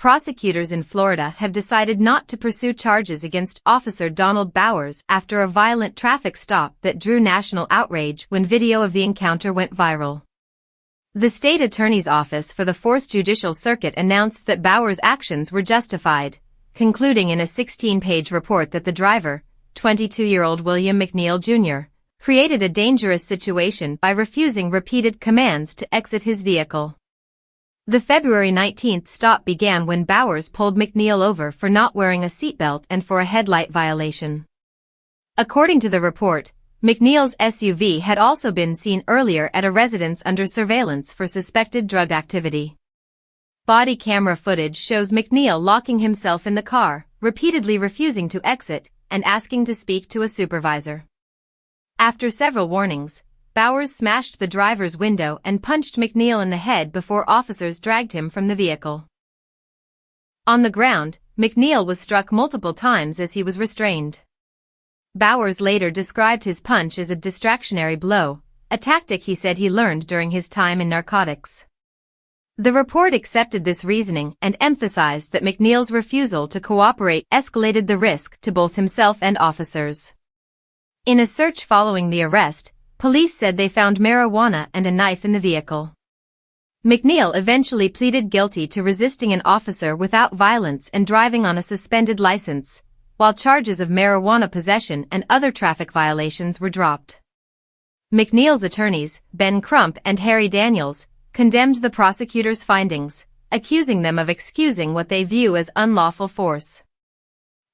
prosecutors in Florida have decided not to pursue charges against Officer Donald Bowers after a violent traffic stop that drew national outrage when video of the encounter went viral. The state attorney's office for the 4th Judicial Circuit announced that Bowers' actions were justified, concluding in a 16-page report that the driver, 22-year-old William McNeil Jr., created a dangerous situation by refusing repeated commands to exit his vehicle. The February 19 stop began when Bowers pulled McNeil over for not wearing a seatbelt and for a headlight violation. According to the report, McNeil's SUV had also been seen earlier at a residence under surveillance for suspected drug activity. Body camera footage shows McNeil locking himself in the car, repeatedly refusing to exit, and asking to speak to a supervisor. After several warnings, Bowers smashed the driver's window and punched McNeil in the head before officers dragged him from the vehicle. On the ground, McNeil was struck multiple times as he was restrained. Bowers later described his punch as a distractionary blow, a tactic he said he learned during his time in narcotics. The report accepted this reasoning and emphasized that McNeil's refusal to cooperate escalated the risk to both himself and officers. In a search following the arrest, police said they found marijuana and a knife in the vehicle. McNeil eventually pleaded guilty to resisting an officer without violence and driving on a suspended license, while charges of marijuana possession and other traffic violations were dropped. McNeil's attorneys, Ben Crump and Harry Daniels, condemned the prosecutors' findings, accusing them of excusing what they view as unlawful force.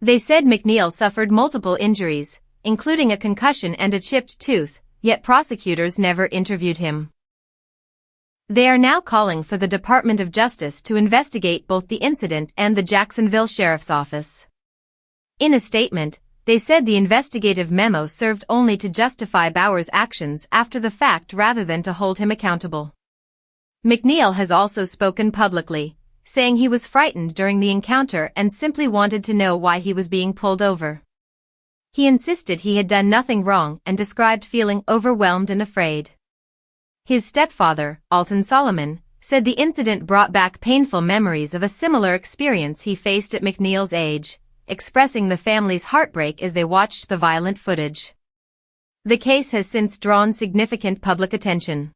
They said McNeil suffered multiple injuries, including a concussion and a chipped tooth, yet prosecutors never interviewed him. They are now calling for the Department of Justice to investigate both the incident and the Jacksonville Sheriff's Office. In a statement, they said the investigative memo served only to justify Bowers' actions after the fact rather than to hold him accountable. McNeil has also spoken publicly, saying he was frightened during the encounter and simply wanted to know why he was being pulled over. He insisted he had done nothing wrong and described feeling overwhelmed and afraid. His stepfather, Alton Solomon, said the incident brought back painful memories of a similar experience he faced at McNeil's age, expressing the family's heartbreak as they watched the violent footage. The case has since drawn significant public attention.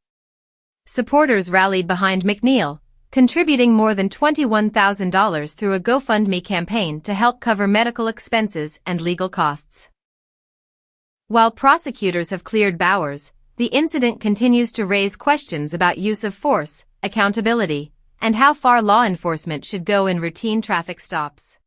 Supporters rallied behind McNeil, contributing more than $21,000 through a GoFundMe campaign to help cover medical expenses and legal costs. While prosecutors have cleared Bowers, the incident continues to raise questions about use of force, accountability, and how far law enforcement should go in routine traffic stops.